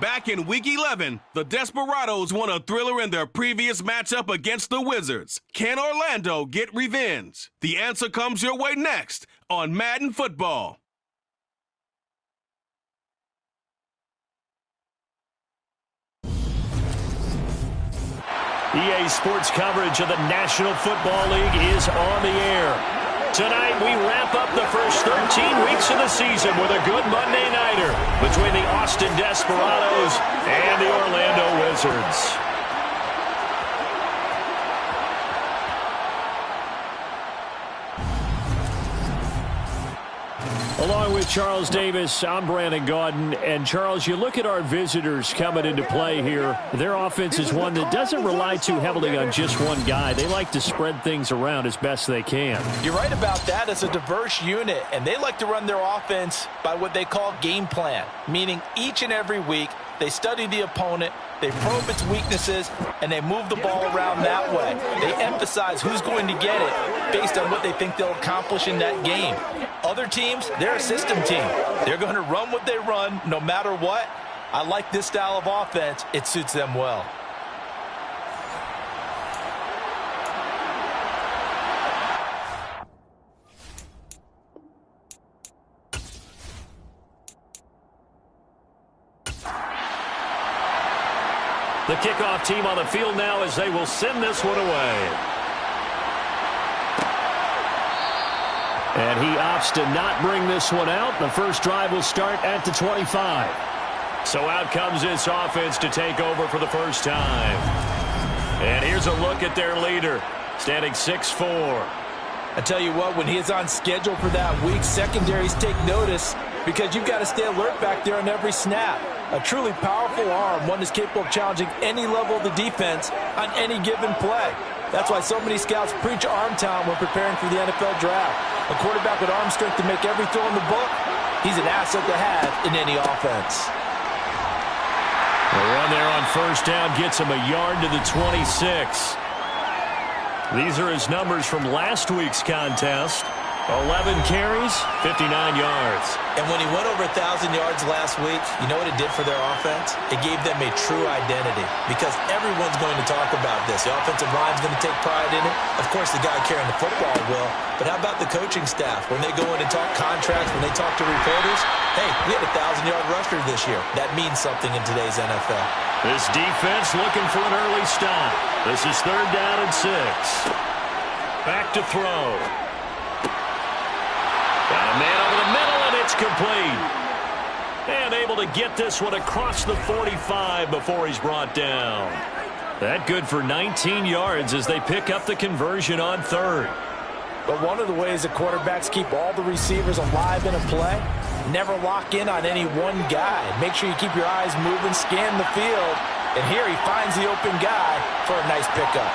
Back in Week 11, the Desperados won a thriller in their previous matchup against the Wizards. Can Orlando get revenge? The answer comes your way next on Madden Football. EA Sports coverage of the National Football League is on the air. Tonight, we wrap up the first 13 weeks of the season with a good Monday nighter between the Austin Desperados and the Orlando Wizards. Along with Charles Davis, I'm Brandon Gaudin. And Charles, you look at our visitors coming into play here. Their offense is one that doesn't rely too heavily on just one guy. They like to spread things around as best they can. You're right about that. It's a diverse unit, and they like to run their offense by what they call game plan, meaning each and every week they study the opponent, they probe its weaknesses, and they move the ball around that way. They emphasize who's going to get it based on what they think they'll accomplish in that game. Other teams, they're a system team. They're going to run what they run no matter what. I like this style of offense. It suits them well. The kickoff team on the field now as they will send this one away. And he opts to not bring this one out. The first drive will start at the 25. So out comes this offense to take over for the first time. And here's a look at their leader, standing 6'4". I tell you what, when he is on schedule for that week, secondaries take notice because you've got to stay alert back there on every snap. A truly powerful arm, one that's capable of challenging any level of the defense on any given play. That's why so many scouts preach arm talent when preparing for the NFL draft. A quarterback with arm strength to make every throw in the book, he's an asset to have in any offense. The run there on first down gets him a yard to the 26. These are his numbers from last week's contest. 11 carries, 59 yards. And when he went over 1,000 yards last week, you know what it did for their offense? It gave them a true identity because everyone's going to talk about this. The offensive line's going to take pride in it. Of course, the guy carrying the football will. But how about the coaching staff? When they go in and talk contracts, when they talk to reporters, hey, we had a 1,000-yard rusher this year. That means something in today's NFL. This defense looking for an early stop. This is 3rd down and 6. Back to throw. Got a man over the middle, and it's complete. And able to get this one across the 45 before he's brought down. That good for 19 yards as they pick up the conversion on 3rd. But one of the ways that quarterbacks keep all the receivers alive in a play, never lock in on any one guy. Make sure you keep your eyes moving, scan the field. And here he finds the open guy for a nice pickup.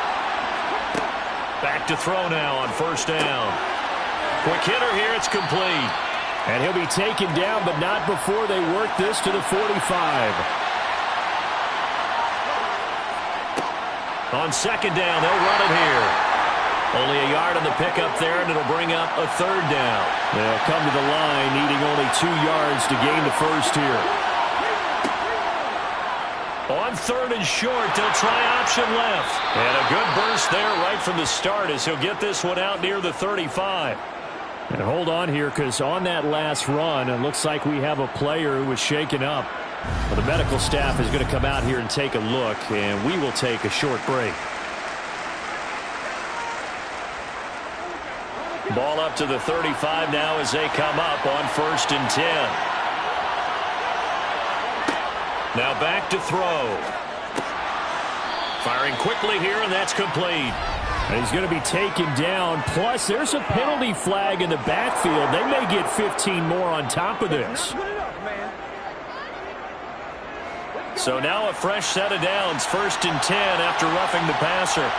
Back to throw now on first down. Quick hitter here, it's complete. And he'll be taken down, but not before they work this to the 45. On 2nd down, they'll run it here. Only a yard on the pickup there, and it'll bring up a 3rd down. They'll come to the line, needing only 2 yards to gain the first here. On 3rd and short, they'll try option left. And a good burst there right from the start as he'll get this one out near the 35. And hold on here because on that last run, it looks like we have a player who was shaken up. Well, the medical staff is going to come out here and take a look, and we will take a short break. Ball up to the 35 now as they come up on 1st and 10. Now back to throw. Firing quickly here, and that's complete. And he's going to be taken down. Plus, there's a penalty flag in the backfield. They may get 15 more on top of this. So now a fresh set of downs. 1st and 10 after roughing the passer.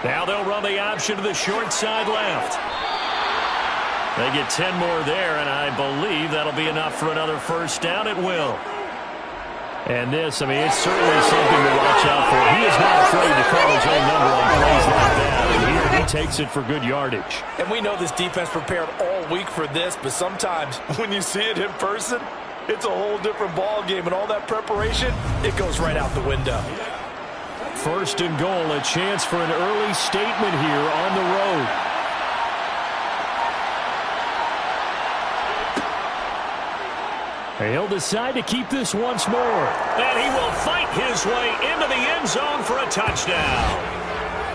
Now they'll run the option to the short side left. They get 10 more there, and I believe that'll be enough for another first down. It will. And this, I mean, it's certainly something to watch out for. He is not afraid to call his own number on plays like that. And here he takes it for good yardage. And we know this defense prepared all week for this, but sometimes when you see it in person, it's a whole different ball game, and all that preparation, it goes right out the window. First and goal, a chance for an early statement here on the road. He'll decide to keep this once more. And he will fight his way into the end zone for a touchdown.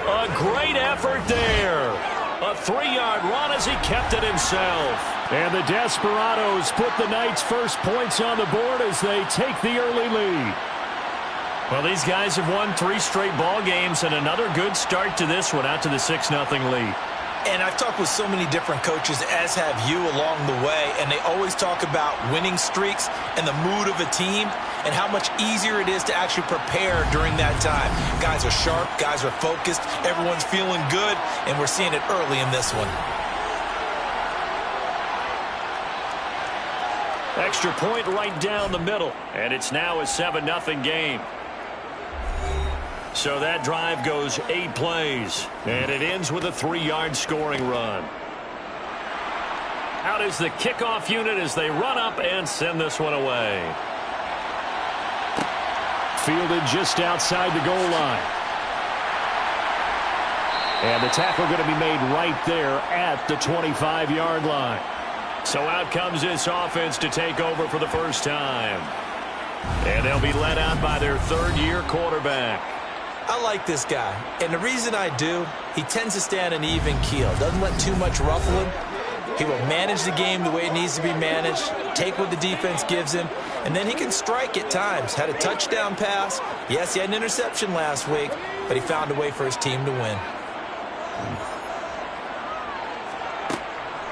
A great effort there. A 3-yard run as he kept it himself. And the Desperados put the Knights' first points on the board as they take the early lead. Well, these guys have won 3 straight ball games and another good start to this one out to the 6-0 lead. And I've talked with so many different coaches, as have you, along the way, and they always talk about winning streaks and the mood of a team and how much easier it is to actually prepare during that time. Guys are sharp, guys are focused, everyone's feeling good, and we're seeing it early in this one. Extra point right down the middle, and it's now a 7-0 game. So that drive goes 8 plays, and it ends with a 3-yard scoring run. Out is the kickoff unit as they run up and send this one away. Fielded just outside the goal line. And the tackle going to be made right there at the 25-yard line. So out comes this offense to take over for the first time. And they'll be led out by their 3rd-year quarterback. I like this guy, and the reason I do, he tends to stay on an even keel. Doesn't let too much ruffle him. He will manage the game the way it needs to be managed, take what the defense gives him, and then he can strike at times. Had a touchdown pass. Yes, he had an interception last week, but he found a way for his team to win.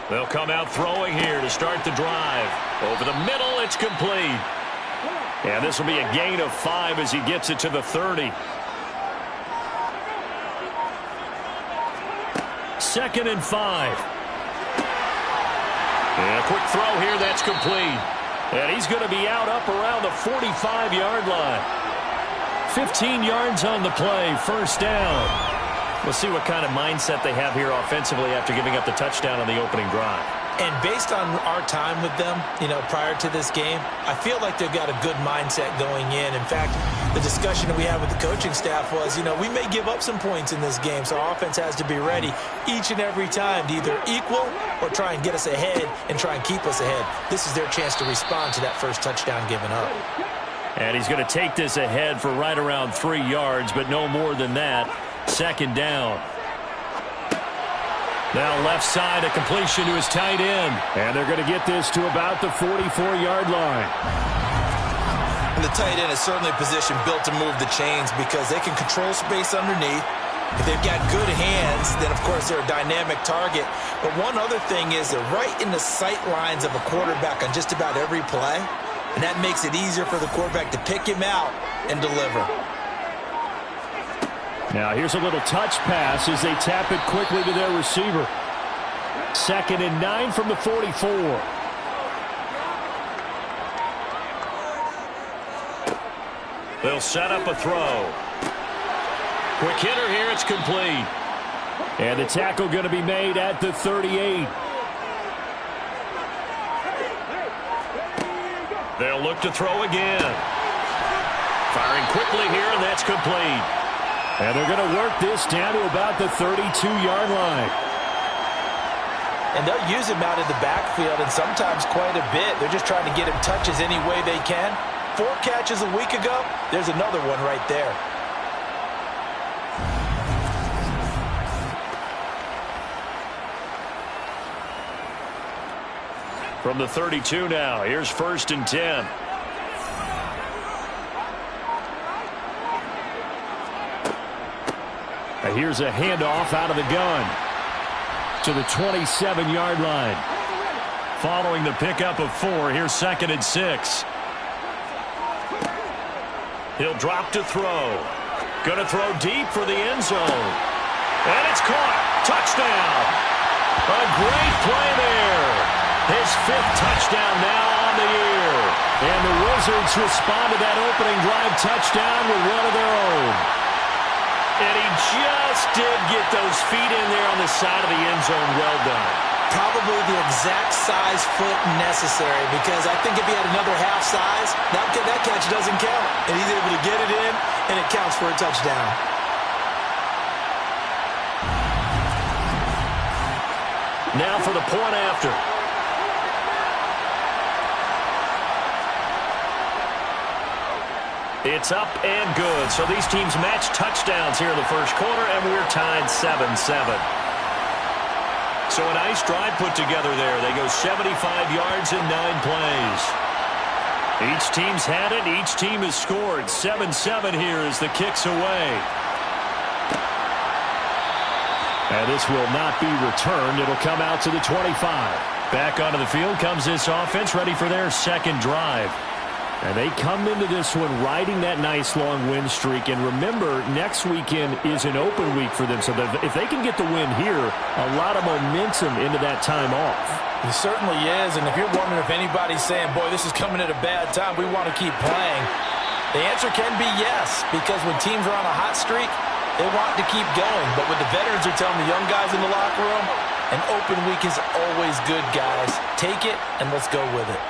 They'll come out throwing here to start the drive. Over the middle, it's complete. And this will be a gain of 5 as he gets it to the 30. 2nd and 5. And a quick throw here, that's complete. And he's going to be out up around the 45-yard line. 15 yards on the play, first down. We'll see what kind of mindset they have here offensively after giving up the touchdown on the opening drive. And based on our time with them, prior to this game, I feel like they've got a good mindset going in. In fact, the discussion that we had with the coaching staff was, we may give up some points in this game, so our offense has to be ready each and every time to either equal or try and get us ahead and try and keep us ahead. This is their chance to respond to that first touchdown given up. And he's going to take this ahead for right around 3 yards, but no more than that. 2nd down. Now left side, a completion to his tight end. And they're going to get this to about the 44-yard line. And the tight end is certainly a position built to move the chains because they can control space underneath. If they've got good hands, then of course they're a dynamic target. But one other thing is they're right in the sight lines of a quarterback on just about every play. And that makes it easier for the quarterback to pick him out and deliver. Now here's a little touch pass as they tap it quickly to their receiver. 2nd and 9 from the 44. They'll set up a throw. Quick hitter here, it's complete. And the tackle going to be made at the 38. They'll look to throw again. Firing quickly here, and that's complete. And they're going to work this down to about the 32-yard line. And they'll use him out in the backfield, and sometimes quite a bit. They're just trying to get him touches any way they can. 4 catches a week ago, there's another one right there. From the 32 now, here's 1st and 10. And here's a handoff out of the gun to the 27-yard line. Following the pickup of 4, here's 2nd and 6. He'll drop to throw. Going to throw deep for the end zone. And it's caught. Touchdown. A great play there. His 5th touchdown now on the year. And the Wizards respond to that opening drive touchdown with one of their own. And he just did get those feet in there on the side of the end zone. Well done. Probably the exact size foot necessary, because I think if he had another half size, that catch doesn't count. And he's able to get it in, and it counts for a touchdown. Now for the point after. It's up and good. So these teams match touchdowns here in the first quarter, and we're tied 7-7. So a nice drive put together there. They go 75 yards in 9 plays. Each team's had it. Each team has scored. 7-7 here as the kick's away. And this will not be returned. It'll come out to the 25. Back onto the field comes this offense, ready for their second drive. And they come into this one riding that nice long win streak. And remember, next weekend is an open week for them. So if they can get the win here, a lot of momentum into that time off. It certainly is. And if you're wondering if anybody's saying, boy, this is coming at a bad time, we want to keep playing, the answer can be yes. Because when teams are on a hot streak, they want to keep going. But what the veterans are telling the young guys in the locker room, an open week is always good, guys. Take it, and let's go with it.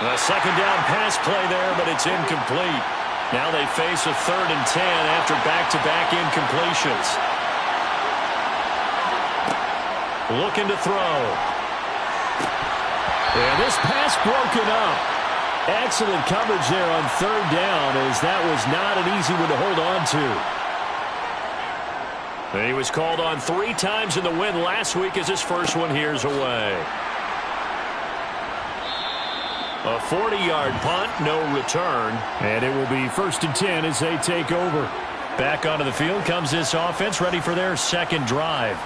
A second down pass play there, but it's incomplete. Now they face a 3rd and 10 after back-to-back incompletions. Looking to throw. And this pass broken up. Excellent coverage there on 3rd down, as that was not an easy one to hold on to. And he was called on 3 times in the win last week, as his first one here's away. A 40-yard punt, no return. And it will be 1st and 10 as they take over. Back onto the field comes this offense, ready for their second drive.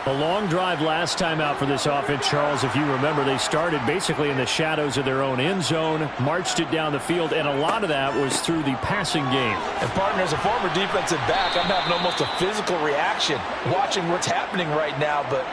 A long drive last time out for this offense, Charles. If you remember, they started basically in the shadows of their own end zone, marched it down the field, and a lot of that was through the passing game. And, partner, as a former defensive back, I'm having almost a physical reaction watching what's happening right now. But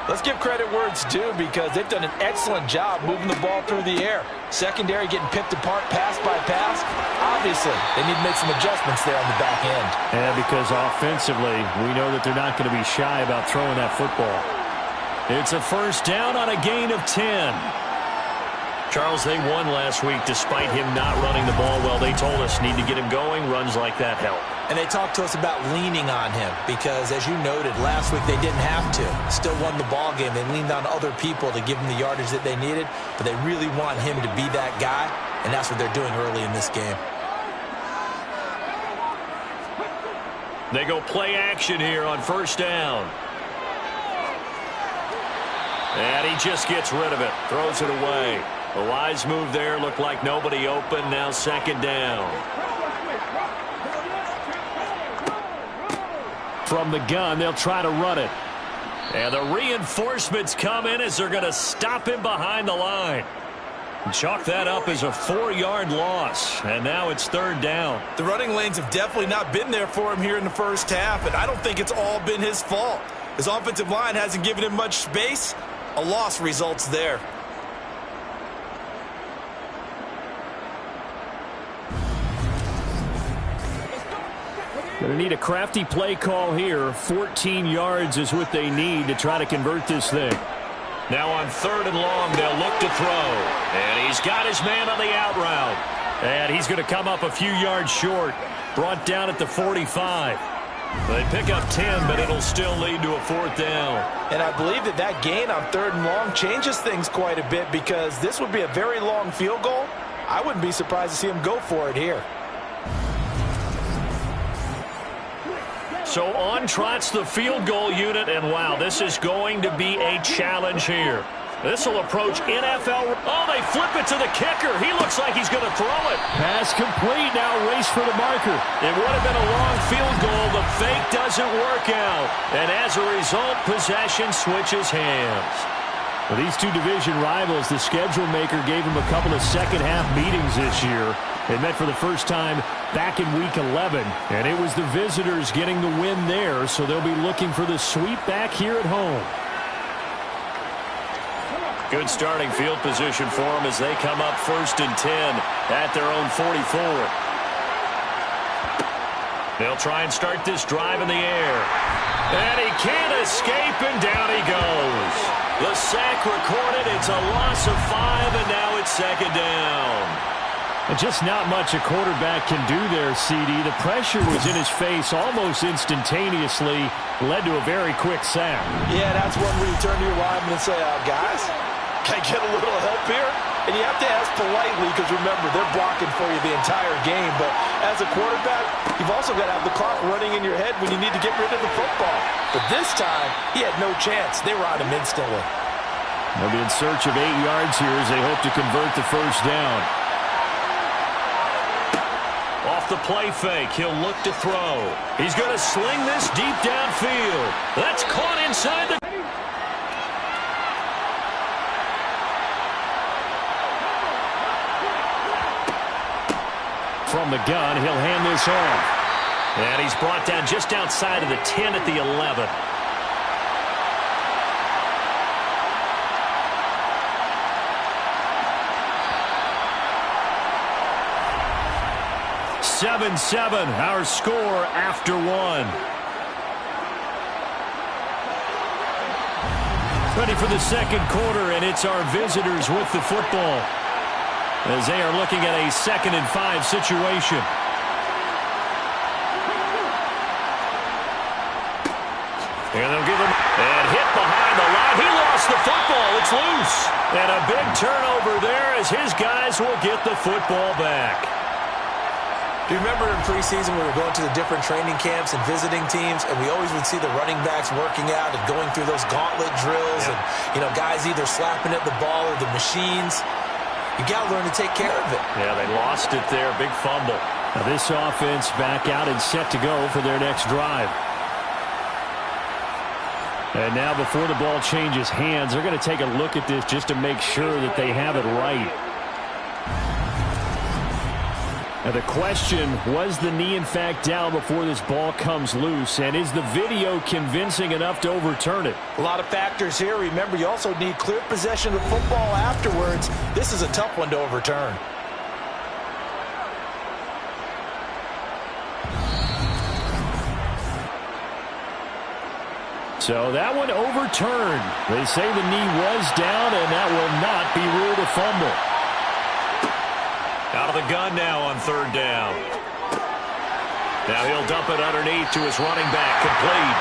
let's give credit where it's due, because they've done an excellent job moving the ball through the air. Secondary getting picked apart pass by pass. Obviously, they need to make some adjustments there on the back end. Yeah, because offensively, we know that they're not going to be shy about throwing that football. It's a first down on a gain of 10. Charles, they won last week despite him not running the ball well. They told us need to get him going. Runs like that help. And they talked to us about leaning on him because, as you noted, last week they didn't have to. Still won the ball game. They leaned on other people to give them the yardage that they needed, but they really want him to be that guy, and that's what they're doing early in this game. They go play action here on first down. And he just gets rid of it, throws it away. A wise move there, looked like nobody open, now second down. From the gun, they'll try to run it. And the reinforcements come in as they're going to stop him behind the line. Chalk that up as a 4-yard loss, and now it's 3rd down. The running lanes have definitely not been there for him here in the first half, and I don't think it's all been his fault. His offensive line hasn't given him much space. A loss results there. Going to need a crafty play call here. 14 yards is what they need to try to convert this thing. Now on 3rd and long, they'll look to throw. And he's got his man on the out route. And he's going to come up a few yards short. Brought down at the 45. They pick up 10, but it'll still lead to a 4th down. And I believe that gain on 3rd and long changes things quite a bit, because this would be a very long field goal. I wouldn't be surprised to see him go for it here. So on trots the field goal unit, and wow, this is going to be a challenge here. This will approach NFL. Oh, they flip it to the kicker. He looks like he's going to throw it. Pass complete. Now race for the marker. It would have been a long field goal. The fake doesn't work out. And as a result, possession switches hands. Well, these two division rivals, the schedule maker gave them a couple of second-half meetings this year. It met for the first time back in Week 11, and it was the visitors getting the win there, so they'll be looking for the sweep back here at home. Good starting field position for them as they come up 1st and 10 at their own 44. They'll try and start this drive in the air. And he can't escape, and down he goes. The sack recorded. It's a loss of 5, and now it's second down. And just not much a quarterback can do there, CD. The pressure was in his face almost instantaneously, led to a very quick sack. Yeah, that's one where you turn to your lineman and say, guys, can I get a little help here? And you have to ask politely because, remember, they're blocking for you the entire game. But as a quarterback, you've also got to have the clock running in your head when you need to get rid of the football. But this time, he had no chance. They were on him instantly. They'll be in search of 8 yards here as they hope to convert the first down. Off the play fake, he'll look to throw. He's going to sling this deep downfield. That's caught inside the... From the gun, he'll hand this off. And he's brought down just outside of the 10 at the 11. Seven, our score after 1. Ready for the second quarter, and it's our visitors with the football as they are looking at a 2nd and 5 situation. And they'll give him and hit behind the line. He lost the football. It's loose. And a big turnover there as his guys will get the football back. Do you remember in preseason we were going to the different training camps and visiting teams, and we always would see the running backs working out and going through those gauntlet drills, and, you know, guys either slapping at the ball or the machines. You got to learn to take care of it. Yeah, they lost it there. Big fumble. Now this offense back out and set to go for their next drive. And now before the ball changes hands, they're going to take a look at this just to make sure that they have it right. Now the question, was the knee in fact down before this ball comes loose? And is the video convincing enough to overturn it? A lot of factors here. Remember, you also need clear possession of the football afterwards. This is a tough one to overturn. So that one overturned. They say the knee was down, and that will not be ruled a fumble. Out of the gun now on 3rd down. Now he'll dump it underneath to his running back, complete.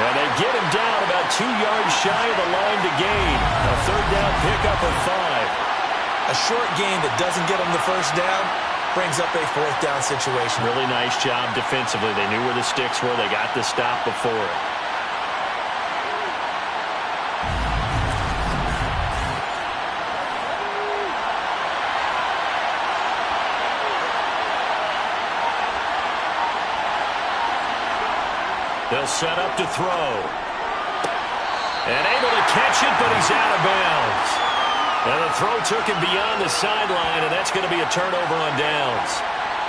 And they get him down about 2 yards shy of the line to gain. A 3rd down pickup of 5. A short gain that doesn't get him the first down brings up a 4th down situation. Really nice job defensively. They knew where the sticks were. They got the stop before it. They'll set up to throw. And able to catch it, but he's out of bounds. And the throw took him beyond the sideline, and that's going to be a turnover on downs.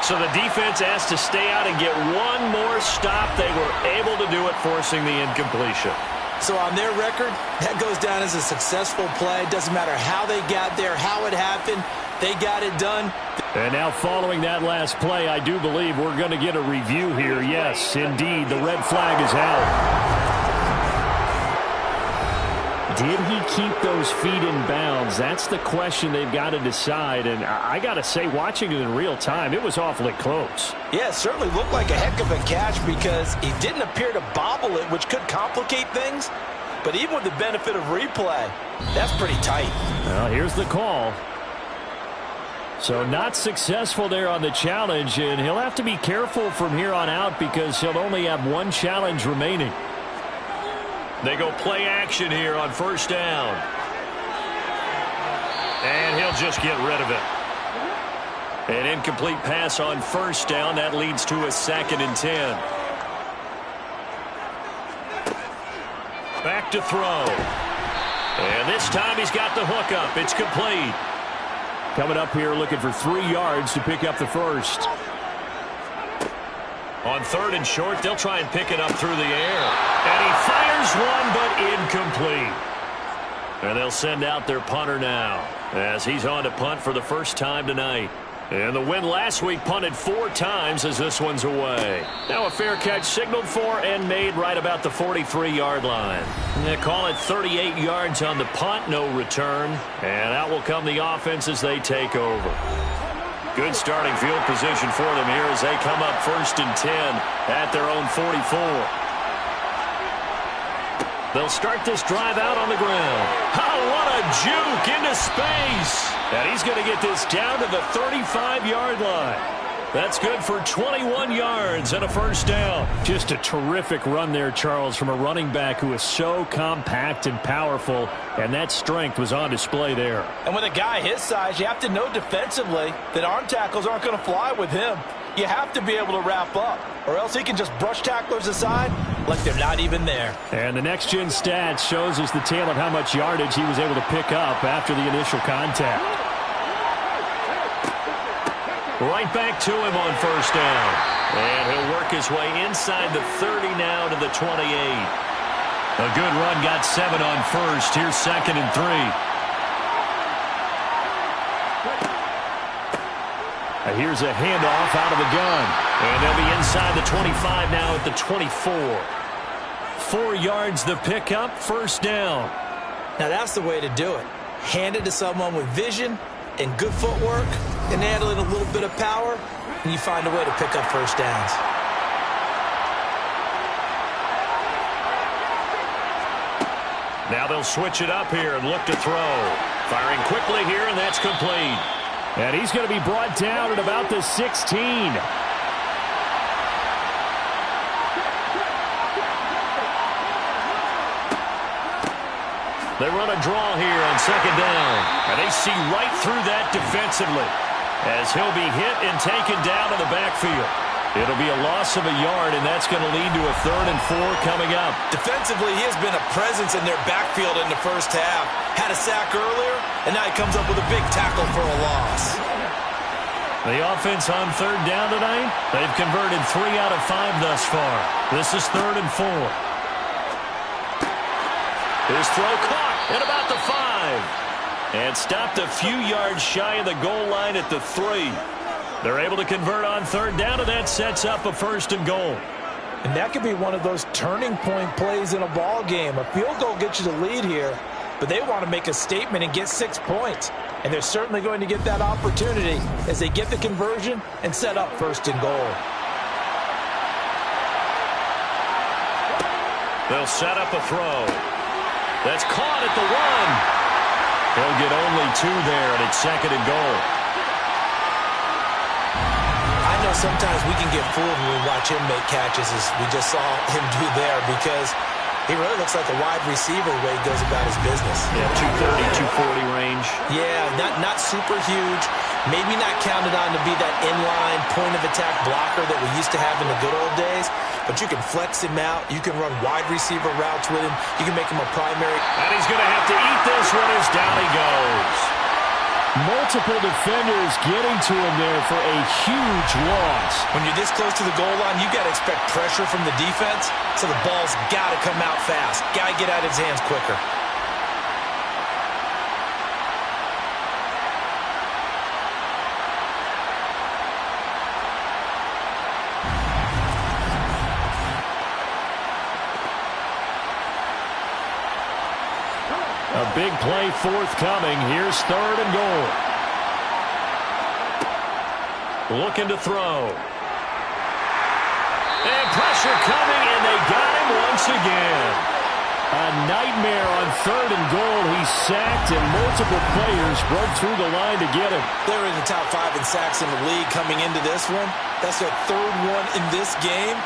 So the defense asked to stay out and get one more stop. They were able to do it, forcing the incompletion. So on their record, that goes down as a successful play. Doesn't matter how they got there, how it happened. They got it done. And now following that last play, I do believe we're going to get a review here. Yes, indeed, the red flag is out. Did he keep those feet in bounds? That's the question they've got to decide. And I got to say, watching it in real time, it was awfully close. Yeah, it certainly looked like a heck of a catch because he didn't appear to bobble it, which could complicate things. But even with the benefit of replay, that's pretty tight. Well, here's the call. So not successful there on the challenge, and he'll have to be careful from here on out because he'll only have one challenge remaining. They go play action here on 1st down. And he'll just get rid of it. An incomplete pass on 1st down. That leads to a 2nd and 10. Back to throw. And this time he's got the hook up. It's complete. Coming up here looking for 3 yards to pick up the first. On 3rd and short, they'll try and pick it up through the air. And he fires one, but incomplete. And they'll send out their punter now as he's on to punt for the first time tonight. And the win last week punted 4 times as this one's away. Now a fair catch signaled for and made right about the 43-yard line. They call it 38 yards on the punt, no return. And out will come the offense as they take over. Good starting field position for them here as they come up 1st and 10 at their own 44. They'll start this drive out on the ground. Oh, what a juke into space. And he's going to get this down to the 35-yard line. That's good for 21 yards and a first down. Just a terrific run there, Charles, from a running back who is so compact and powerful, and that strength was on display there. And with a guy his size, you have to know defensively that arm tackles aren't going to fly with him. You have to be able to wrap up, or else he can just brush tacklers aside like they're not even there. And the next-gen stats shows us the tale of how much yardage he was able to pick up after the initial contact. Right back to him on first down. And he'll work his way inside the 30 now to the 28. A good run got 7 on first. Here's 2nd and 3. Here's a handoff out of the gun. And they'll be inside the 25 now at the 24. 4 yards the pickup, first down. Now that's the way to do it. Hand it to someone with vision and good footwork, and add in a little bit of power, and you find a way to pick up first downs. Now they'll switch it up here and look to throw. Firing quickly here, and that's complete. And he's going to be brought down at about the 16. They run a draw here on 2nd down. And they see right through that defensively as he'll be hit and taken down in the backfield. It'll be a loss of a yard, and that's going to lead to a 3rd and 4 coming up. Defensively, he has been a presence in their backfield in the first half. Had a sack earlier, and now he comes up with a big tackle for a loss. The offense on 3rd down tonight, they've converted 3 out of 5 thus far. This is 3rd and 4. His throw caught at about the 5. And stopped a few yards shy of the goal line at the 3. They're able to convert on 3rd down, and that sets up a 1st and goal. And that could be one of those turning point plays in a ball game. A field goal gets you the lead here, but they want to make a statement and get 6 points. And they're certainly going to get that opportunity as they get the conversion and set up 1st and goal. They'll set up a throw. That's caught at the 1. He'll get only 2 there, and it's 2nd and goal. I know sometimes we can get fooled when we watch him make catches, as we just saw him do there, because he really looks like a wide receiver the way he goes about his business. Yeah, 230, 240 range. Yeah, not super huge. Maybe not counted on to be that inline point-of-attack blocker that we used to have in the good old days, but you can flex him out. You can run wide receiver routes with him. You can make him a primary. And he's going to have to eat this one as down he goes. Multiple defenders getting to him there for a huge loss. When you're this close to the goal line, you got to expect pressure from the defense, so the ball's got to come out fast. Got to get out of his hands quicker. A big play forthcoming. Here's 3rd and goal. Looking to throw. And pressure coming, and they got him once again. A nightmare on 3rd and goal. He's sacked, and multiple players broke through the line to get him. They're in the top 5 in sacks in the league coming into this one. That's their 3rd one in this game.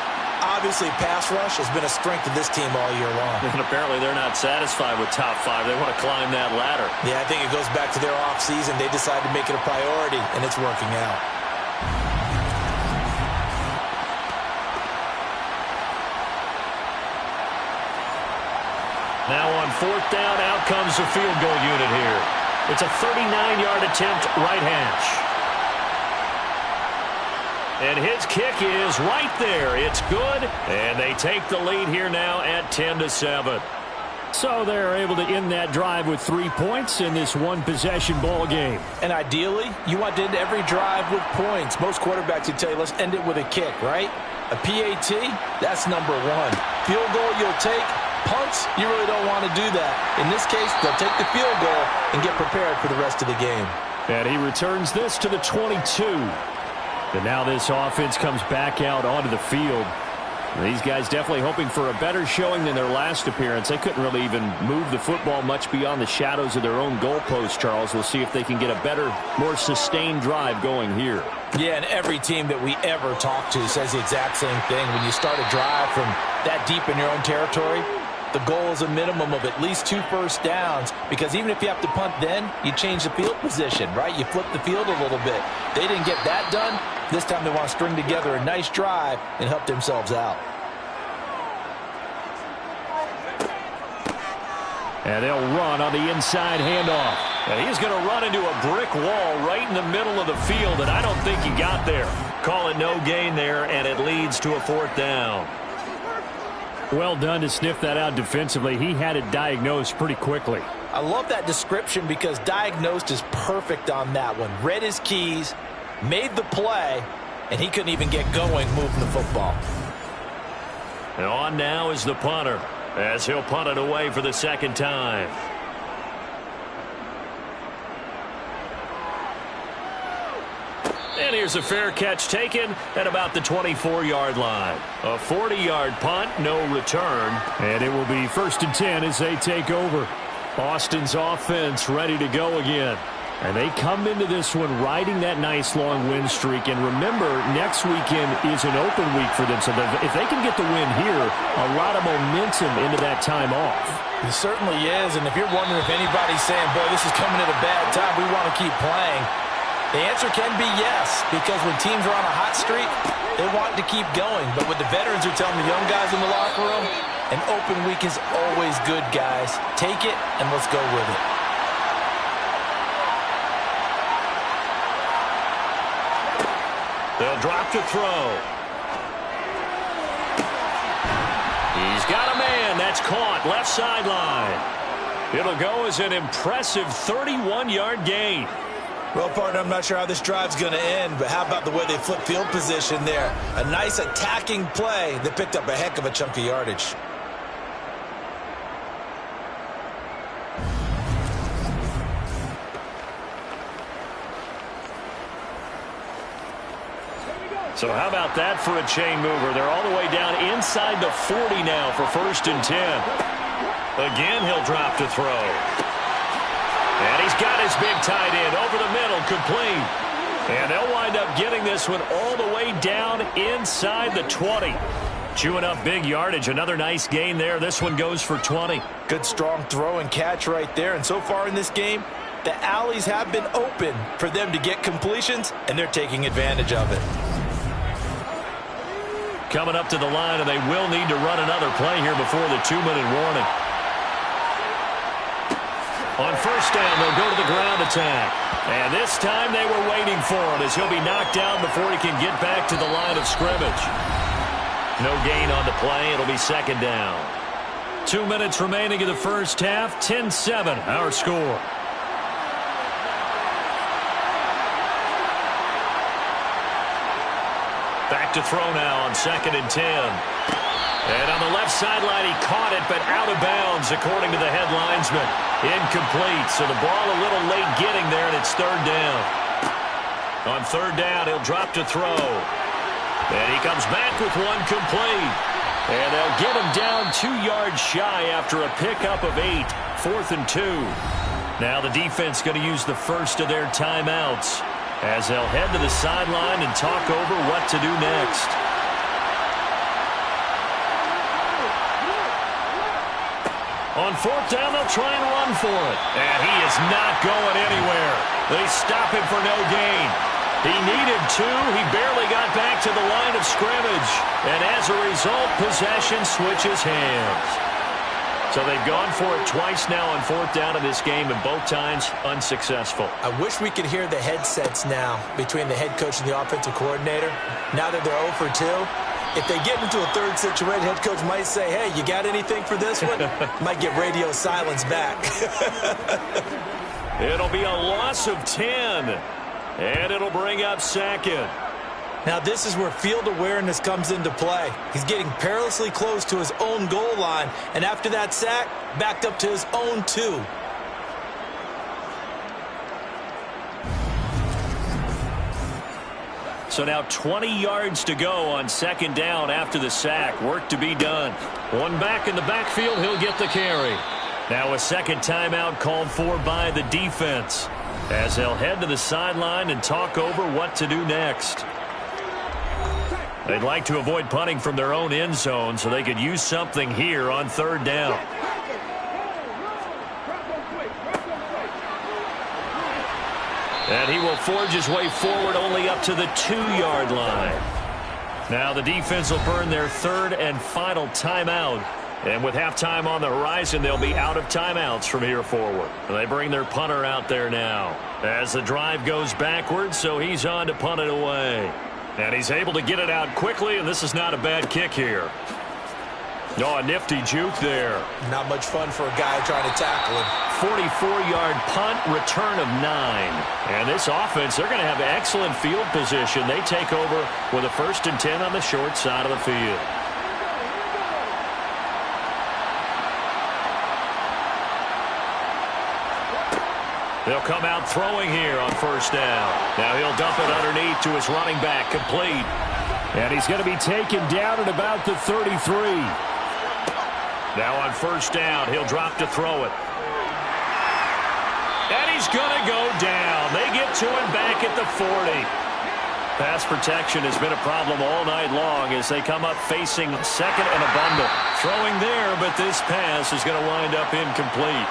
Obviously, pass rush has been a strength of this team all year long. And apparently they're not satisfied with top 5. They want to climb that ladder. Yeah, I think it goes back to their offseason. They decided to make it a priority, and it's working out. Now on 4th down, out comes the field goal unit here. It's a 39-yard attempt, right hash. And his kick is right there. It's good, and they take the lead here now at 10-7. So they're able to end that drive with 3 points in this one-possession ball game. And ideally, you want to end every drive with points. Most quarterbacks would tell you, let's end it with a kick, right? A PAT, that's number one. Field goal you'll take. Punts, you really don't want to do that. In this case, they'll take the field goal and get prepared for the rest of the game. And he returns this to the 22. And now this offense comes back out onto the field. These guys definitely hoping for a better showing than their last appearance. They couldn't really even move the football much beyond the shadows of their own goalpost, Charles. We'll see if they can get a better, more sustained drive going here. Yeah, and every team that we ever talk to says the exact same thing. When you start a drive from that deep in your own territory, the goal is a minimum of at least 2 first downs, because even if you have to punt then, you change the field position, right? You flip the field a little bit. They didn't get that done. This time they want to string together a nice drive and help themselves out. And they'll run on the inside handoff. And he's going to run into a brick wall right in the middle of the field, and I don't think he got there. Call it no gain there, and it leads to a 4th down. Well done to sniff that out defensively. He had it diagnosed pretty quickly. I love that description because diagnosed is perfect on that one. Read his keys, made the play, and he couldn't even get going moving the football. And on now is the punter, as he'll punt it away for the 2nd time. And here's a fair catch taken at about the 24-yard line. A 40-yard punt, no return. And it will be 1st and 10 as they take over. Austin's offense ready to go again. And they come into this one riding that nice long win streak. And remember, next weekend is an open week for them. So if they can get the win here, a lot of momentum into that time off. It certainly is. And if you're wondering if anybody's saying, boy, this is coming at a bad time, we want to keep playing, the answer can be yes, because when teams are on a hot streak, they want to keep going. But what the veterans are telling the young guys in the locker room, an open week is always good, guys. Take it, and let's go with it. They'll drop to throw. He's got a man. That's caught. Left sideline. It'll go as an impressive 31-yard gain. Well, partner, I'm not sure how this drive's going to end, but how about the way they flip field position there? A nice attacking play that picked up a heck of a chunk of yardage. So how about that for a chain mover? They're all the way down inside the 40 now for 1st and 10. Again, he'll drop to throw. And he's got his big tight end over the middle, complete. And they'll wind up getting this one all the way down inside the 20. Chewing up big yardage. Another nice gain there. This one goes for 20. Good strong throw and catch right there. And so far in this game, the alleys have been open for them to get completions, and they're taking advantage of it. Coming up to the line, and they will need to run another play here before the 2-minute warning. On 1st down, they'll go to the ground attack. And this time they were waiting for him as he'll be knocked down before he can get back to the line of scrimmage. No gain on the play. It'll be 2nd down. 2 minutes remaining in the first half. 10-7, our score. Back to throw now on 2nd and 10. And on the left sideline, he caught it, but out of bounds, according to the head linesman. Incomplete, so the ball a little late getting there, and it's 3rd down. On 3rd down, he'll drop to throw. And he comes back with one complete. And they'll get him down 2 yards shy after a pickup of 8. 4th and 2. Now the defense going to use the first of their timeouts as they'll head to the sideline and talk over what to do next. On 4th down, they'll try and run for it. And he is not going anywhere. They stop him for no gain. He needed 2. He barely got back to the line of scrimmage. And as a result, possession switches hands. So they've gone for it twice now on 4th down in this game, and both times unsuccessful. I wish we could hear the headsets now between the head coach and the offensive coordinator. Now that they're 0 for 2, If they get into a third situation, head coach might say, hey, you got anything for this one? Might get radio silence back. It'll be a loss of 10, and it'll bring up second. Now, this is where field awareness comes into play. He's getting perilously close to his own goal line, and after that sack, backed up to his own 2. So now 20 yards to go on second down after the sack. Work to be done. One back in the backfield, he'll get the carry. Now a second timeout called for by the defense, as they'll head to the sideline and talk over what to do next. They'd like to avoid punting from their own end zone so they could use something here on third down. And he will forge his way forward only up to the 2-yard line. Now the defense will burn their third and final timeout. And with halftime on the horizon, they'll be out of timeouts from here forward. And they bring their punter out there now as the drive goes backwards, so he's on to punt it away. And he's able to get it out quickly, and this is not a bad kick here. Oh, a nifty juke there. Not much fun for a guy trying to tackle him. 44-yard punt, return of 9. And this offense, they're going to have excellent field position. They take over with a 1st and 10 on the short side of the field. They'll come out throwing here on first down. Now he'll dump it underneath to his running back, complete. And he's going to be taken down at about the 33. Now on first down, he'll drop to throw it. And he's going to go down. They get to him back at the 40. Pass protection has been a problem all night long as they come up facing second and a bundle. Throwing there, but this pass is going to wind up incomplete.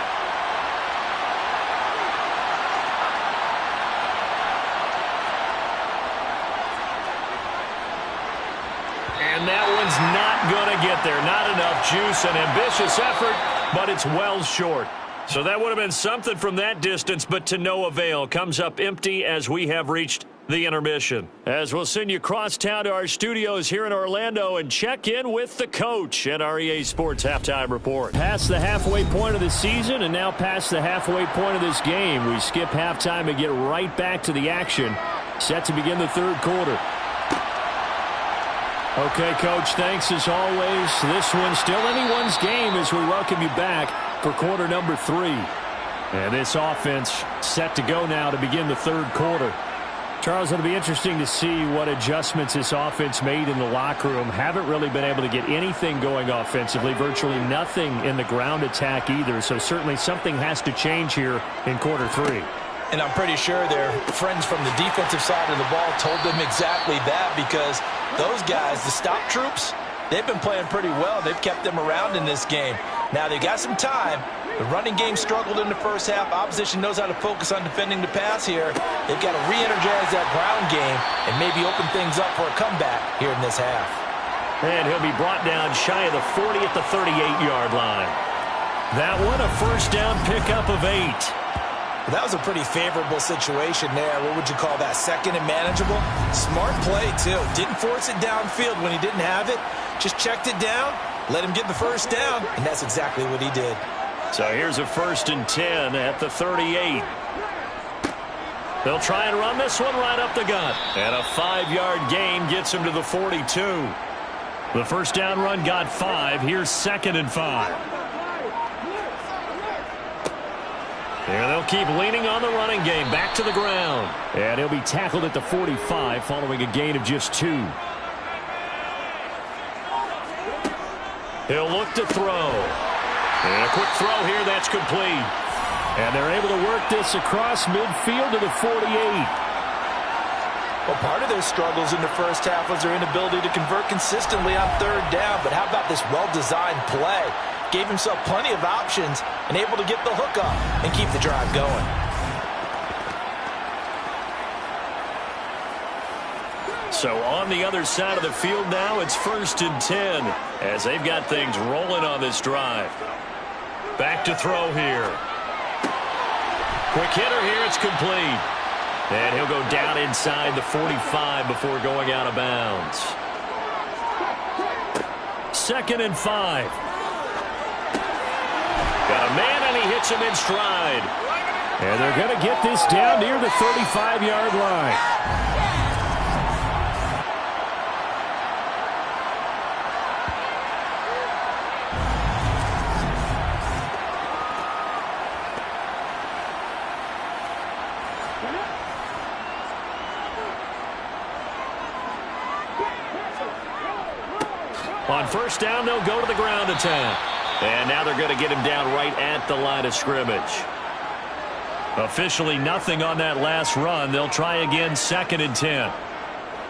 And that one's not going to get there. Not enough juice. An ambitious effort, but it's well short. So that would have been something from that distance, but to no avail. Comes up empty as we have reached the intermission. As we'll send you across town to our studios here in Orlando and check in with the coach at our EA Sports Halftime Report. Past the halfway point of the season and now past the halfway point of this game. We skip halftime and get right back to the action. Set to begin the third quarter. Okay, Coach, thanks as always. This one's still anyone's game as we welcome you back for quarter number 3. And this offense set to go now to begin the third quarter. Charles, it'll be interesting to see what adjustments this offense made in the locker room. Haven't really been able to get anything going offensively, virtually nothing in the ground attack either. So certainly something has to change here in quarter 3. And I'm pretty sure their friends from the defensive side of the ball told them exactly that, because those guys, the stop troops, they've been playing pretty well. They've kept them around in this game. Now they've got some time. The running game struggled in the first half. Opposition knows how to focus on defending the pass here. They've got to re-energize that ground game and maybe open things up for a comeback here in this half. And he'll be brought down shy of the 40 at the 38-yard line. That one, a first down pickup of 8. That was a pretty favorable situation there. What would you call that? Second and manageable? Smart play, too. Didn't force it downfield when he didn't have it. Just checked it down, let him get the first down, and that's exactly what he did. So here's a 1st and 10 at the 38. They'll try and run this one right up the gut. And a 5-yard gain gets him to the 42. The first down run got 5. Here's 2nd and 5. Here they'll keep leaning on the running game. Back to the ground. And he'll be tackled at the 45 following a gain of just 2. He'll look to throw. And a quick throw here. That's complete. And they're able to work this across midfield to the 48. Well, part of their struggles in the first half was their inability to convert consistently on third down. But how about this well-designed play? Gave himself plenty of options and able to get the hook up and keep the drive going. So on the other side of the field now, it's 1st and 10 as they've got things rolling on this drive. Back to throw here. Quick hitter here, it's complete. And he'll go down inside the 45 before going out of bounds. 2nd and 5. Got a man, and he hits him in stride. And they're going to get this down near the 35-yard line. On 1st down, they'll go to the ground attack. And now they're going to get him down right at the line of scrimmage. Officially nothing on that last run. They'll try again 2nd and 10.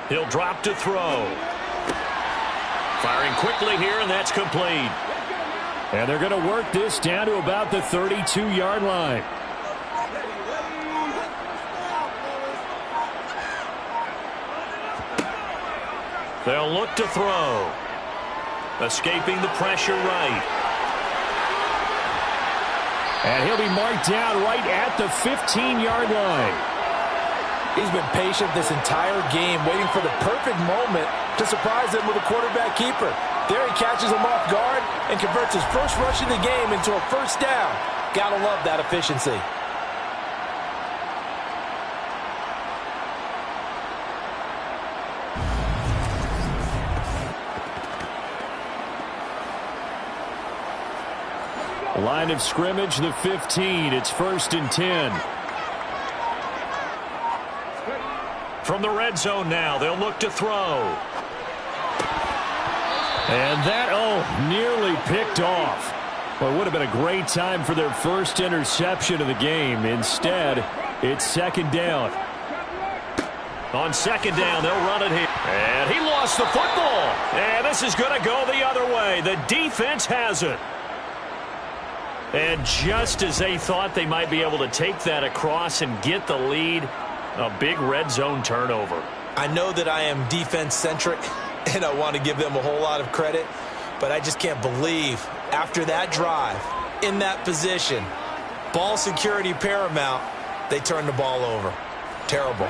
He'll drop to throw. Firing quickly here, and that's complete. And they're going to work this down to about the 32-yard line. They'll look to throw. Escaping the pressure right. And he'll be marked down right at the 15-yard line. He's been patient this entire game, waiting for the perfect moment to surprise them with a quarterback keeper. There he catches him off guard and converts his first rush of the game into a 1st down. Gotta love that efficiency. Line of scrimmage, the 15. It's 1st and 10. From the red zone now, they'll look to throw. And that, nearly picked off. Well, it would have been a great time for their first interception of the game. Instead, it's 2nd down. On 2nd down, they'll run it here. And he lost the football. And this is going to go the other way. The defense has it. And just as they thought they might be able to take that across and get the lead, a big red zone turnover. I know that I am defense-centric, and I want to give them a whole lot of credit, but I just can't believe after that drive, in that position, ball security paramount, they turned the ball over. Terrible.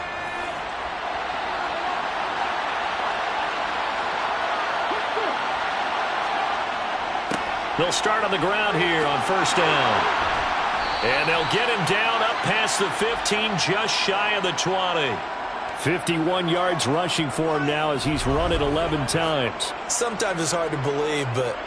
They'll start on the ground here on 1st down. And they'll get him down up past the 15, just shy of the 20. 51 yards rushing for him now as he's run it 11 times. Sometimes it's hard to believe, but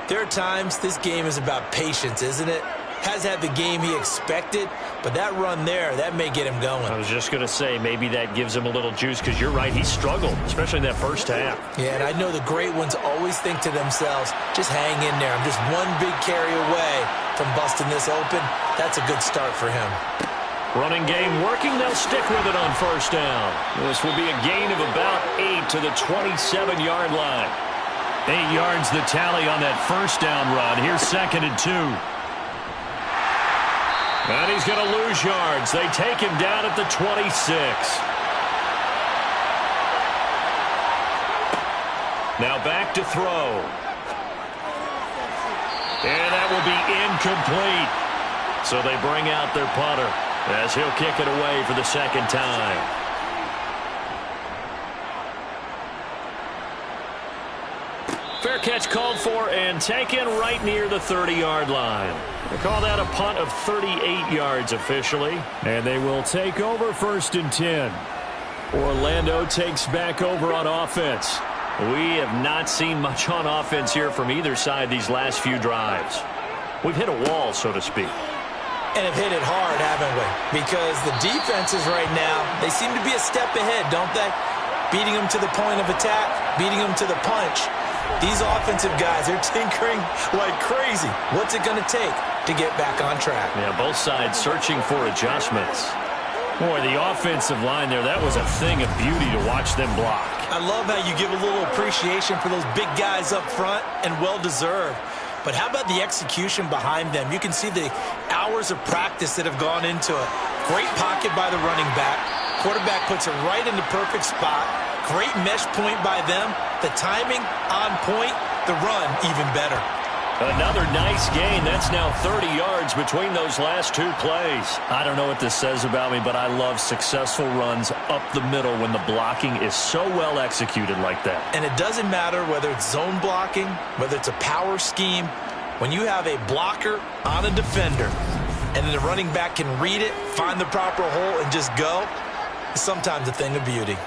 there are times this game is about patience, isn't it? Has had the game he expected, but that run there, that may get him going. I was just going to say, maybe that gives him a little juice, because you're right, he struggled, especially in that 1st half. Yeah, and I know the great ones always think to themselves, just hang in there. I'm just one big carry away from busting this open. That's a good start for him. Running game working, they'll stick with it on 1st down. This will be a gain of about 8 to the 27-yard line. 8 yards the tally on that 1st down run. Here's 2nd and 2. And he's going to lose yards. They take him down at the 26. Now back to throw. And that will be incomplete. So they bring out their punter as he'll kick it away for the 2nd time. Fair catch called for and taken right near the 30-yard line. They call that a punt of 38 yards officially. And they will take over 1st and 10. Orlando takes back over on offense. We have not seen much on offense here from either side these last few drives. We've hit a wall, so to speak. And have hit it hard, haven't we? Because the defenses right now, they seem to be a step ahead, don't they? Beating them to the point of attack, beating them to the punch. These offensive guys are tinkering like crazy. What's it going to take to get back on track? Yeah, both sides searching for adjustments. Boy, the offensive line there, that was a thing of beauty to watch them block. I love how you give a little appreciation for those big guys up front, and well-deserved. But how about the execution behind them? You can see the hours of practice that have gone into it. Great pocket by the running back. Quarterback puts it right in the perfect spot. Great mesh point by them. The timing on point. The run even better. Another nice gain. That's now 30 yards between those last two plays. I don't know what this says about me, but I love successful runs up the middle when the blocking is so well executed like that. And it doesn't matter whether it's zone blocking, whether it's a power scheme. When you have a blocker on a defender and then the running back can read it, find the proper hole, and just go, it's sometimes a thing of beauty.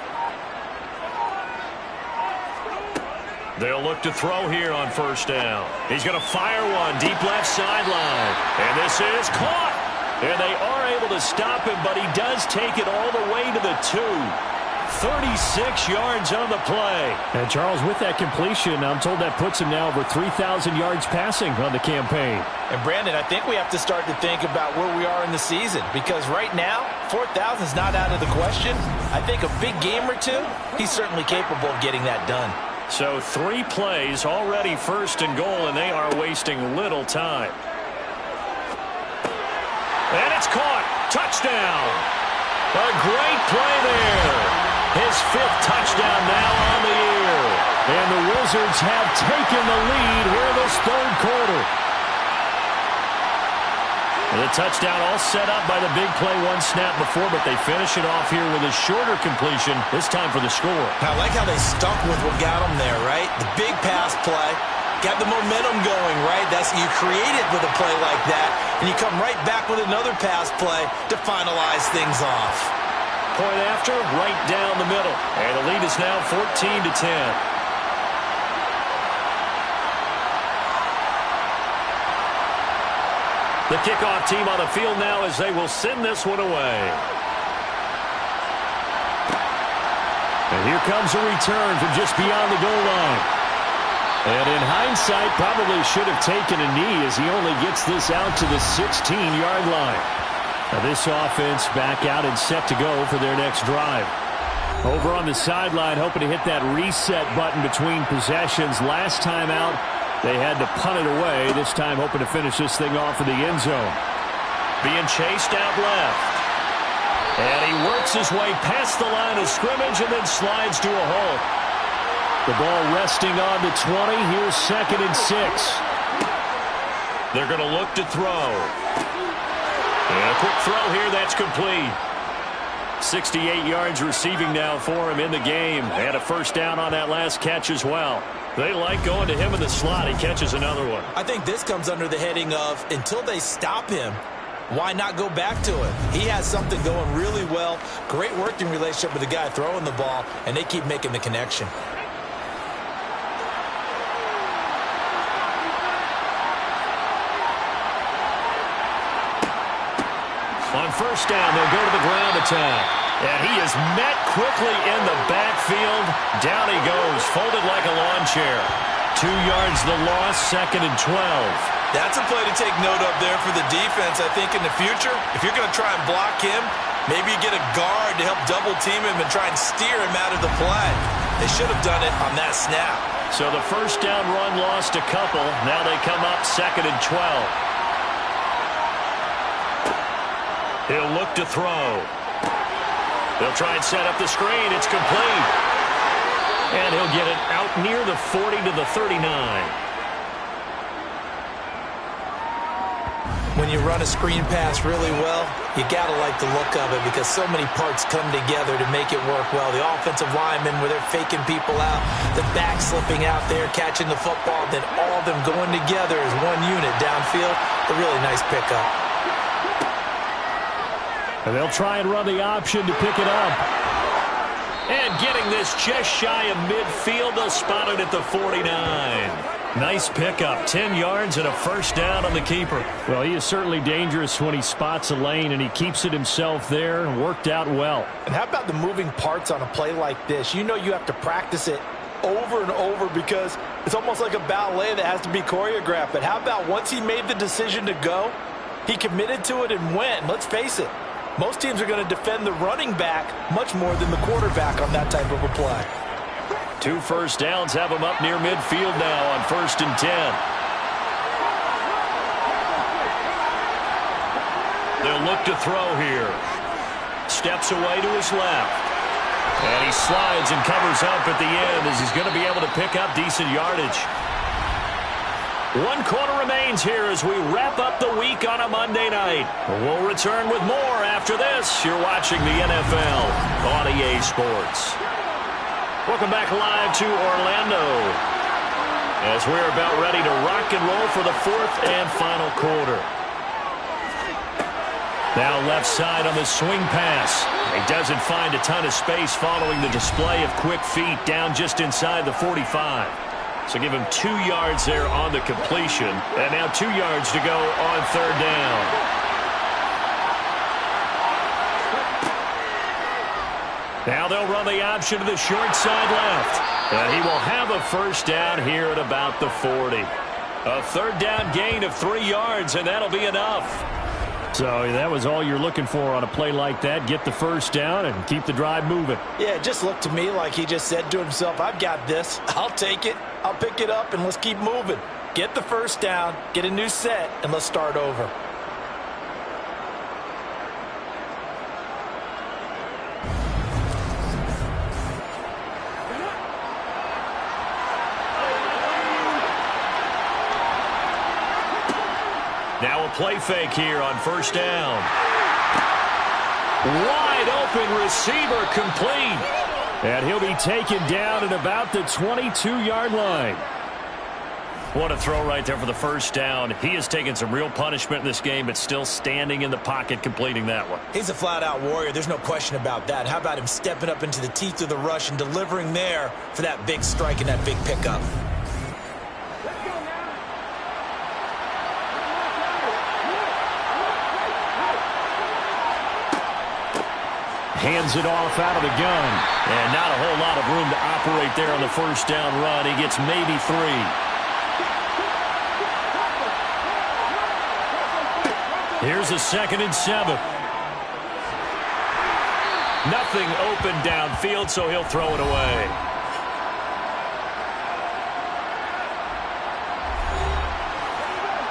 They'll look to throw here on first down. He's going to fire one deep left sideline. And this is caught. And they are able to stop him, but he does take it all the way to the 2. 36 yards on the play. And Charles, with that completion, I'm told that puts him now over 3,000 yards passing on the campaign. And Brandon, I think we have to start to think about where we are in the season, because right now, 4,000 is not out of the question. I think a big game or two, he's certainly capable of getting that done. So 3 plays already first and goal, and they are wasting little time. And it's caught. Touchdown. A great play there. His 5th touchdown now on the year. And the Wizards have taken the lead here in this 3rd quarter. The touchdown all set up by the big play 1 snap before, but they finish it off here with a shorter completion, this time for the score. I like how they stuck with what got them there, right? The big pass play, got the momentum going, right? That's, you create it with a play like that, and you come right back with another pass play to finalize things off. Point after, right down the middle. And the lead is now 14-10. The kickoff team on the field now as they will send this one away. And here comes a return from just beyond the goal line. And in hindsight, probably should have taken a knee as he only gets this out to the 16-yard line. Now this offense back out and set to go for their next drive. Over on the sideline, hoping to hit that reset button between possessions. Last time out, they had to punt it away. This time hoping to finish this thing off in the end zone. Being chased out left. And he works his way past the line of scrimmage and then slides to a hole. The ball resting on the 20. Here's 2nd and 6. They're going to look to throw. And a quick throw here, that's complete. 68 yards receiving now for him in the game. Had a first down on that last catch as well. They like going to him in the slot. He catches another one. I think this comes under the heading of, until they stop him, why not go back to it? He has something going really well. Great working relationship with the guy throwing the ball, and they keep making the connection. On first down, they'll go to the ground attack. And he is met quickly in the backfield. Down he goes, folded like a lawn chair. 2 yards the loss, 2nd and 12. That's a play to take note of there for the defense. I think in the future, if you're going to try and block him, maybe you get a guard to help double team him and try and steer him out of the play. They should have done it on that snap. So the first down run lost a couple. Now they come up 2nd and 12. He'll look to throw. They'll try and set up the screen. It's complete. And he'll get it out near the 40 to the 39. When you run a screen pass really well, you got to like the look of it because so many parts come together to make it work well. The offensive linemen where they're faking people out, the back slipping out there, catching the football, then all of them going together as one unit downfield. A really nice pickup. And they'll try and run the option to pick it up. And getting this just shy of midfield, they'll spot it at the 49. Nice pickup, 10 yards and a first down on the keeper. Well, he is certainly dangerous when he spots a lane, and he keeps it himself there. Worked out well. And how about the moving parts on a play like this? You know you have to practice it over and over because it's almost like a ballet that has to be choreographed. But how about once he made the decision to go, he committed to it and went. Let's face it. Most teams are going to defend the running back much more than the quarterback on that type of a play. 2 first downs have him up near midfield now on 1st and 10. They'll look to throw here. Steps away to his left. And he slides and covers up at the end as he's going to be able to pick up decent yardage. 1 quarter remains here as we wrap up the week on a Monday night. We'll return with more after this. You're watching the NFL on EA Sports. Welcome back live to Orlando as we're about ready to rock and roll for the 4th and final quarter. Now left side on the swing pass. He doesn't find a ton of space following the display of quick feet down just inside the 45. So give him 2 yards there on the completion. And now 2 yards to go on 3rd down. Now they'll run the option to the short side left. And he will have a 1st down here at about the 40. A 3rd down gain of 3 yards, and that'll be enough. So that was all you're looking for on a play like that. Get the 1st down and keep the drive moving. Yeah, it just looked to me like he just said to himself, I've got this. I'll take it. I'll pick it up, and let's keep moving. Get the 1st down, get a new set, and let's start over. Now a play fake here on 1st down. Wide open receiver complete. And he'll be taken down at about the 22-yard line. What a throw right there for the 1st down. He has taken some real punishment in this game, but still standing in the pocket completing that one. He's a flat-out warrior. There's no question about that. How about him stepping up into the teeth of the rush and delivering there for that big strike and that big pickup? Hands it off out of the gun. And not a whole lot of room to operate there on the 1st down run. He gets maybe 3. Here's a 2nd and 7. Nothing open downfield, so he'll throw it away.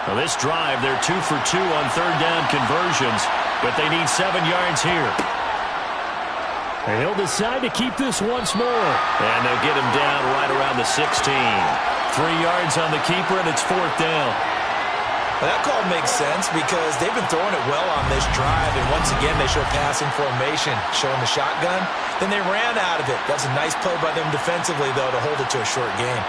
Now this drive, they're 2 for 2 on 3rd down conversions, but they need 7 yards here. And he'll decide to keep this once more. And they'll get him down right around the 16. 3 yards on the keeper, and it's 4th down. Well, that call makes sense because they've been throwing it well on this drive, and once again they show passing formation, showing the shotgun. Then they ran out of it. That's a nice play by them defensively, though, to hold it to a short gain.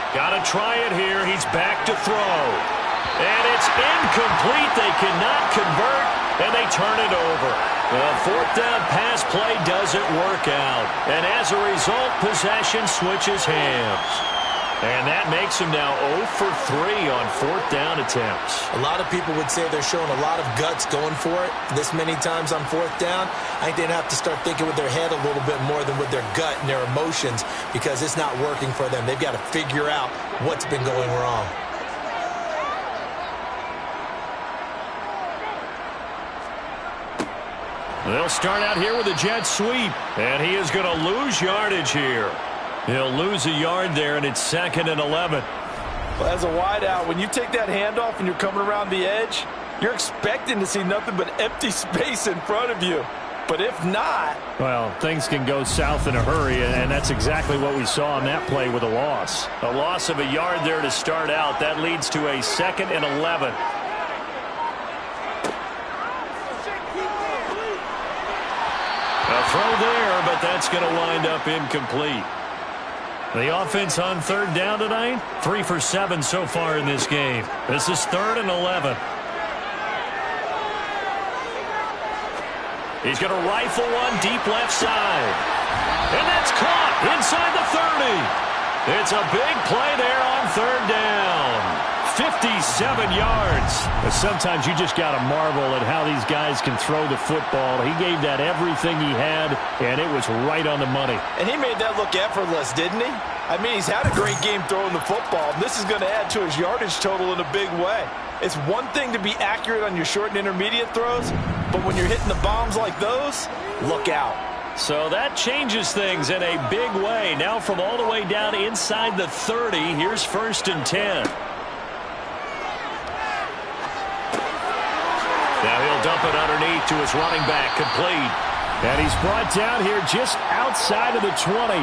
Got to try it here. He's back to throw. And it's incomplete. They cannot convert, and they turn it over. The 4th down pass play doesn't work out. And as a result, possession switches hands. And that makes him now 0 for 3 on 4th down attempts. A lot of people would say they're showing a lot of guts going for it this many times on 4th down. I think they'd have to start thinking with their head a little bit more than with their gut and their emotions because it's not working for them. They've got to figure out what's been going wrong. They'll start out here with a jet sweep, and he is going to lose yardage here. He'll lose a yard there, and it's 2nd and 11. Well, as a wideout, when you take that handoff and you're coming around the edge, you're expecting to see nothing but empty space in front of you. But if not... Well, things can go south in a hurry, and that's exactly what we saw on that play with a loss. A loss of a yard there to start out. That leads to a 2nd and 11. A throw there, but that's going to wind up incomplete. The offense on 3rd down tonight, 3 for 7 so far in this game. This is 3rd and 11. He's going to rifle one deep left side. And that's caught inside the 30. It's a big play there on 3rd down. 57 yards. But sometimes you just got to marvel at how these guys can throw the football. He gave that everything he had, and it was right on the money. And he made that look effortless, didn't he? I mean, he's had a great game throwing the football. This is going to add to his yardage total in a big way. It's one thing to be accurate on your short and intermediate throws, but when you're hitting the bombs like those, look out. So that changes things in a big way. Now from all the way down inside the 30, here's 1st and 10. Now he'll dump it underneath to his running back, complete. And he's brought down here just outside of the 20.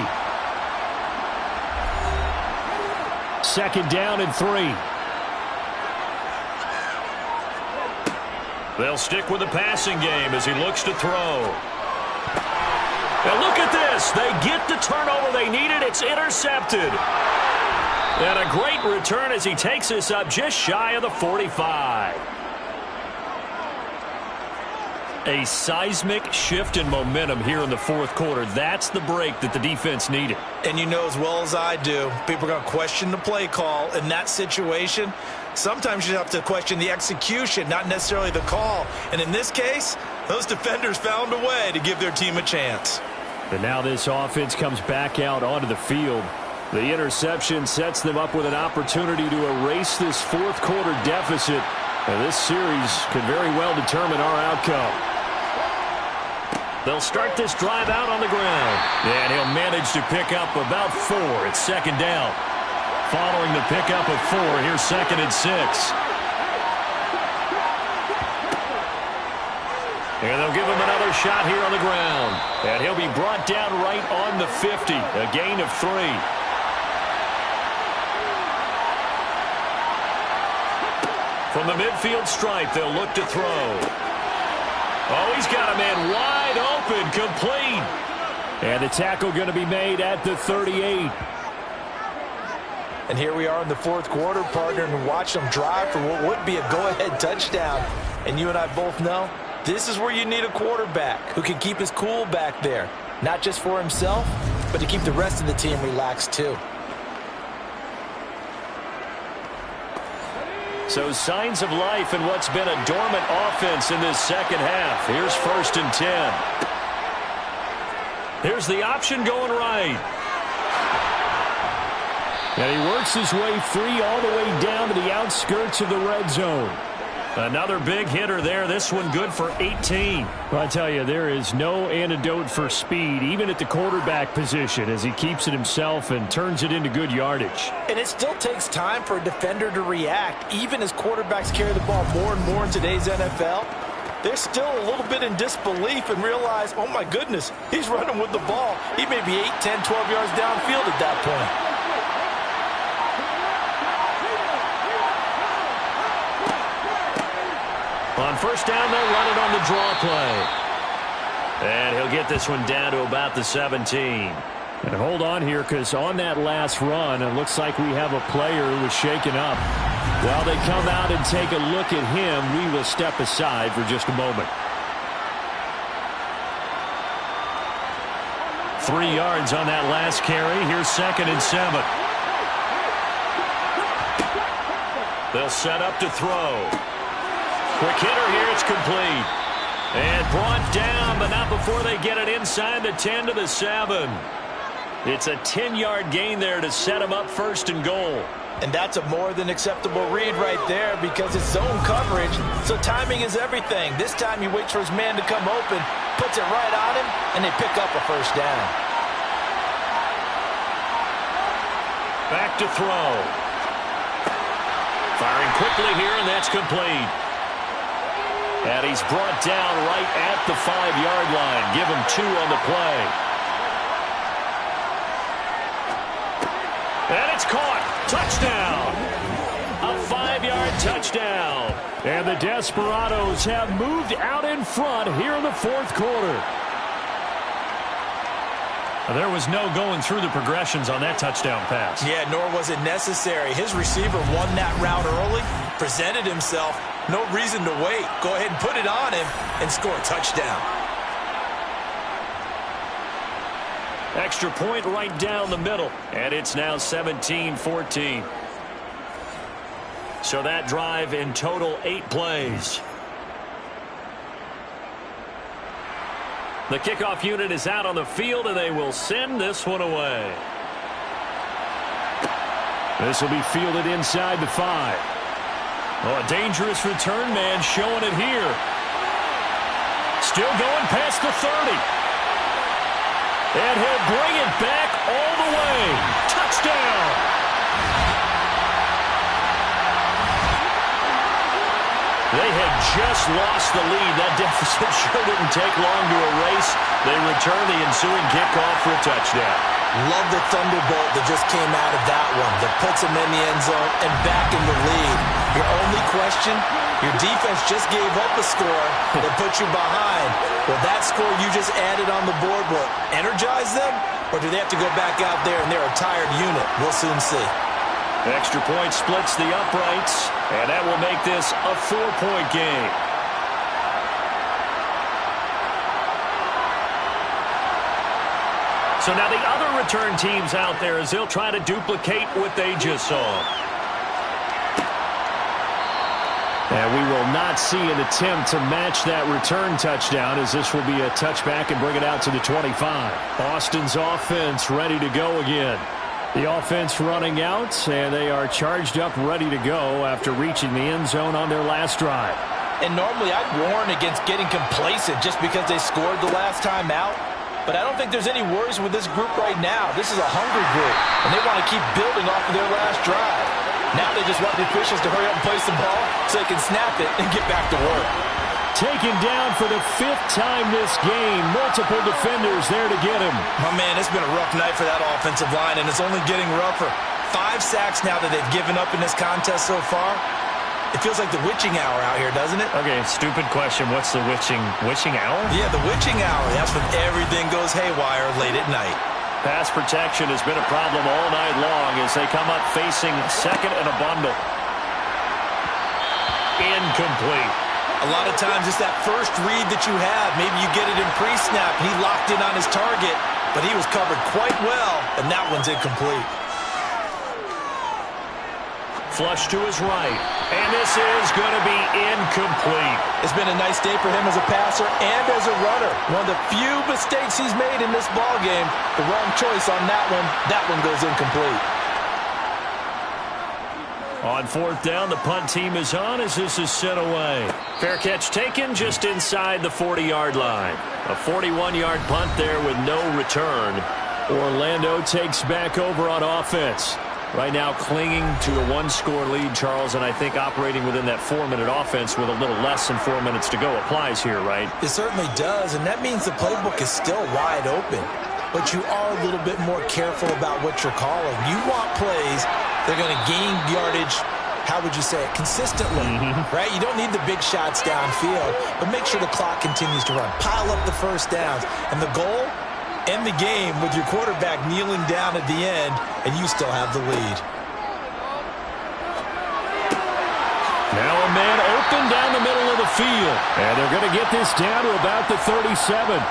Second down and 3. They'll stick with the passing game as he looks to throw. And look at this. They get the turnover they needed. It's intercepted. And a great return as he takes this up just shy of the 45. A seismic shift in momentum here in the fourth quarter. That's the break that the defense needed. And you know as well as I do, people are going to question the play call in that situation. Sometimes you have to question the execution, not necessarily the call. And in this case, those defenders found a way to give their team a chance. But now this offense comes back out onto the field. The interception sets them up with an opportunity to erase this fourth quarter deficit. And this series could very well determine our outcome. They'll start this drive out on the ground. And he'll manage to pick up about 4. It's second down. Following the pickup of 4, here's second and 6. And they'll give him another shot here on the ground. And he'll be brought down right on the 50. A gain of 3. From the midfield stripe, they'll look to throw. Oh, he's got a man wide open, complete. And the tackle going to be made at the 38. And here we are in the fourth quarter, partner, and watch them drive for what would be a go-ahead touchdown. And you and I both know this is where you need a quarterback who can keep his cool back there, not just for himself, but to keep the rest of the team relaxed too. So signs of life in what's been a dormant offense in this second half. Here's first and 10. Here's the option going right. And he works his way free all the way down to the outskirts of the red zone. Another big hitter there. This one good for 18. Well, I tell you, there is no antidote for speed, even at the quarterback position, as he keeps it himself and turns it into good yardage. And it still takes time for a defender to react. Even as quarterbacks carry the ball more and more in today's NFL, they're still a little bit in disbelief and realize, oh my goodness, he's running with the ball. He may be 8, 10, 12 yards downfield at that point. On first down, they'll run it on the draw play. And he'll get this one down to about the 17. And hold on here, because on that last run, it looks like we have a player who was shaken up. While they come out and take a look at him, we will step aside for just a moment. 3 yards on that last carry. Here's second and 7. They'll set up to throw. Quick hitter here, it's complete. And brought down, but not before they get it inside the 10 to the 7. It's a 10-yard gain there to set him up first and goal. And that's a more than acceptable read right there because it's zone coverage, so timing is everything. This time he waits for his man to come open, puts it right on him, and they pick up a first down. Back to throw. Firing quickly here, and that's complete. And he's brought down right at the 5-yard line. Give him 2 on the play. And it's caught. Touchdown. A 5-yard touchdown. And the Desperados have moved out in front here in the fourth quarter. There was no going through the progressions on that touchdown pass. Yeah, nor was it necessary. His receiver won that route early, presented himself. No reason to wait. Go ahead and put it on him and score a touchdown. Extra point right down the middle. And it's now 17-14. So that drive in total 8 plays. The kickoff unit is out on the field, and they will send this one away. This will be fielded inside the 5. Oh, a dangerous return man showing it here. Still going past the 30. And he'll bring it back all the way. Touchdown. They had just lost the lead. That deficit sure didn't take long to erase. They return the ensuing kickoff for a touchdown. Love the thunderbolt that just came out of that one that puts them in the end zone and back in the lead. Your only question, your defense just gave up a score that put you behind. Will that score you just added on the board will energize them, or do they have to go back out there and they're a tired unit? We'll soon see. Extra point splits the uprights, and that will make this a 4-point game. So now the other return teams out there as they'll try to duplicate what they just saw. And we will not see an attempt to match that return touchdown, as this will be a touchback and bring it out to the 25. Austin's offense ready to go again. The offense running out, and they are charged up, ready to go after reaching the end zone on their last drive. And normally I'd warn against getting complacent just because they scored the last time out. But I don't think there's any worries with this group right now. This is a hungry group, and they want to keep building off of their last drive. Now they just want the officials to hurry up and place the ball so they can snap it and get back to work. Taken down for the 5th time this game. Multiple defenders there to get him. My man, it's been a rough night for that offensive line, and it's only getting rougher. 5 sacks now that they've given up in this contest so far. It feels like the witching hour out here, doesn't it? Okay, stupid question. What's the witching hour? Yeah, the witching hour. That's when everything goes haywire late at night. Pass protection has been a problem all night long as they come up facing second and a bundle. Incomplete. A lot of times it's that first read that you have. Maybe you get it in pre-snap. He locked in on his target, but he was covered quite well, and that one's incomplete. Flush to his right, and this is going to be incomplete. It's been a nice day for him as a passer and as a runner. One of the few mistakes he's made in this ballgame. The wrong choice on that one. That one goes incomplete. On 4th down, the punt team is on as this is sent away. Fair catch taken just inside the 40-yard line. A 41-yard punt there with no return. Orlando takes back over on offense. Right now clinging to a 1-score lead, Charles, and I think operating within that 4-minute offense with a little less than 4 minutes to go applies here, right? It certainly does, and that means the playbook is still wide open. But you are a little bit more careful about what you're calling. You want plays that are going to gain yardage, how would you say it, consistently, right? You don't need the big shots downfield, but make sure the clock continues to run. Pile up the first downs. And the goal, end the game with your quarterback kneeling down at the end, and you still have the lead. Now a man open down the middle of the field. And they're going to get this down to about the 37.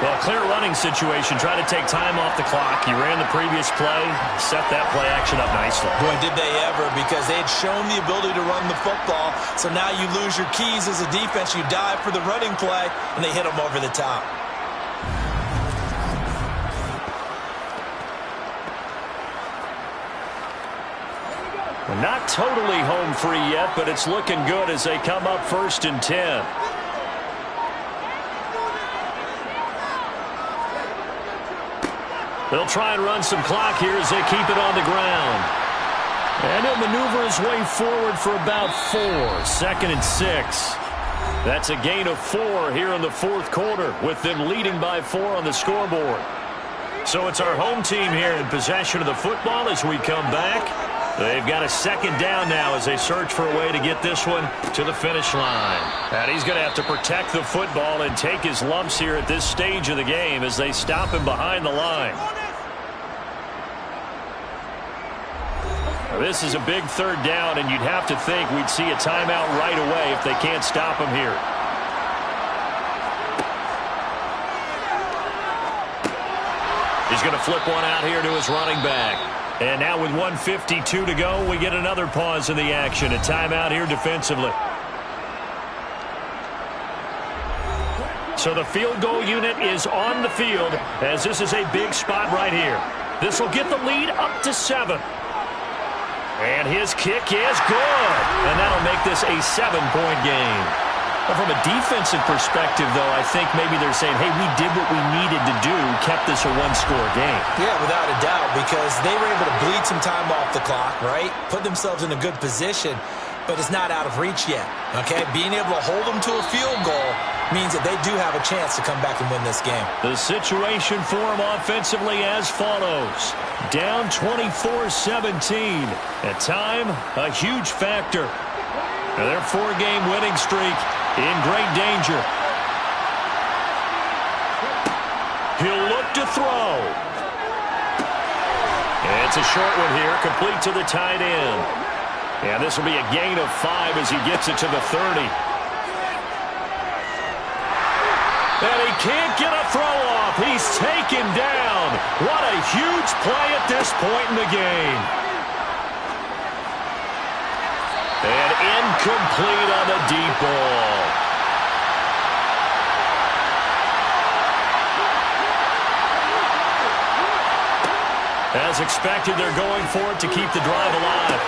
Well, clear running situation. Try to take time off the clock. You ran the previous play, set that play action up nicely. Boy, did they ever, because they had shown the ability to run the football. So now you lose your keys as a defense. You dive for the running play, and they hit them over the top. Well, not totally home free yet, but it's looking good as they come up 1st and 10. They'll try and run some clock here as they keep it on the ground. And he'll maneuver his way forward for about 4. 2nd and 6. That's a gain of 4 here in the 4th quarter, with them leading by 4 on the scoreboard. So it's our home team here in possession of the football as we come back. They've got a 2nd down now as they search for a way to get this one to the finish line. And he's going to have to protect the football and take his lumps here at this stage of the game as they stop him behind the line. Now, this is a big 3rd down, and you'd have to think we'd see a timeout right away if they can't stop him here. He's going to flip one out here to his running back. And now with 1:52 to go, we get another pause in the action. A timeout here defensively. So the field goal unit is on the field as this is a big spot right here. This will get the lead up to 7. And his kick is good. And that'll make this a 7-point game. Well, from a defensive perspective, though, I think maybe they're saying, hey, we did what we needed to do, kept this a one-score game. Yeah, without a doubt, because they were able to bleed some time off the clock, right? Put themselves in a good position, but it's not out of reach yet, okay? Being able to hold them to a field goal means that they do have a chance to come back and win this game. The situation for them offensively as follows. Down 24-17. At time, a huge factor. Now their 4-game winning streak in great danger. He'll look to throw. It's a short one here, complete to the tight end. And this will be a gain of 5 as he gets it to the 30. And he can't get a throw off. He's taken down. What a huge play at this point in the game. And incomplete on the deep ball. As expected, they're going for it to keep the drive alive.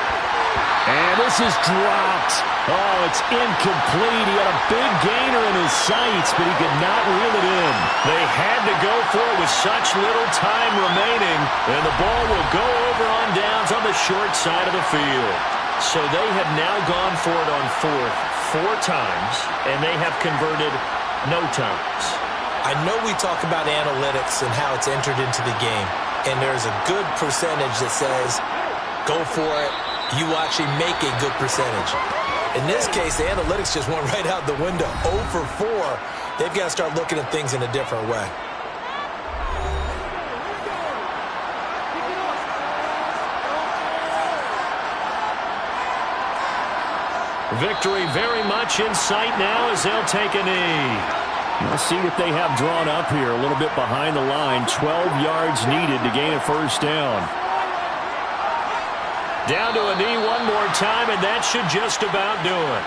And this is dropped. Oh, it's incomplete. He had a big gainer in his sights, but he could not reel it in. They had to go for it with such little time remaining, and the ball will go over on downs on the short side of the field. So they have now gone for it on 4th 4 times, and they have converted no times. I know we talk about analytics and how it's entered into the game, and there's a good percentage that says, go for it. You will actually make a good percentage. In this case, the analytics just went right out the window. 0 for 4. They've got to start looking at things in a different way. Victory very much in sight now as they'll take a knee. Let's see what they have drawn up here. A little bit behind the line. 12 yards needed to gain a first down. Down to a knee one more time, and that should just about do it.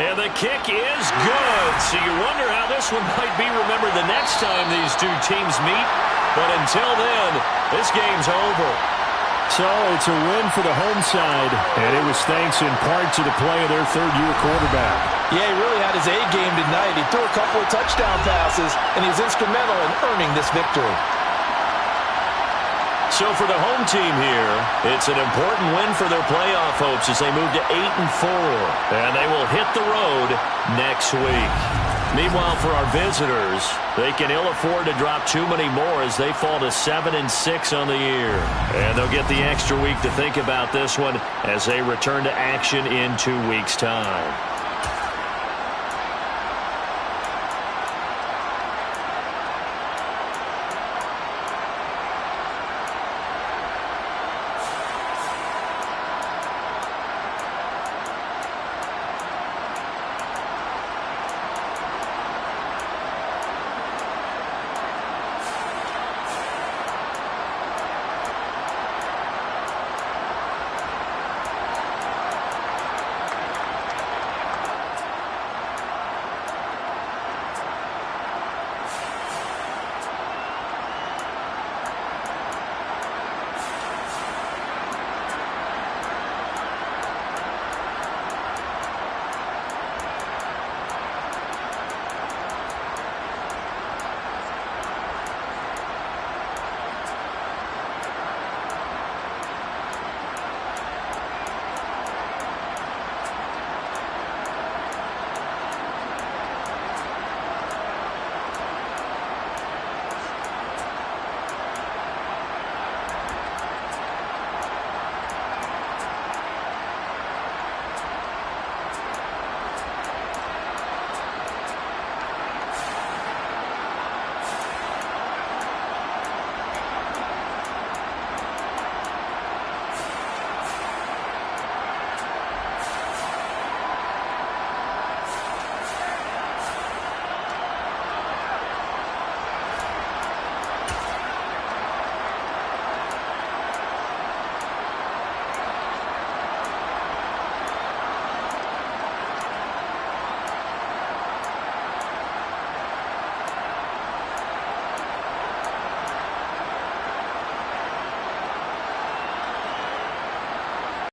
And the kick is good. So you wonder how this one might be remembered the next time these two teams meet. But until then, this game's over. So it's a win for the home side, and it was thanks in part to the play of their third-year quarterback. Yeah, he really had his A game tonight. He threw a couple of touchdown passes, and he was instrumental in earning this victory. So for the home team here, it's an important win for their playoff hopes as they move to 8-4, and they will hit the road next week. Meanwhile, for our visitors, they can ill afford to drop too many more as they fall to 7-6 on the year. And they'll get the extra week to think about this one as they return to action in 2 weeks' time.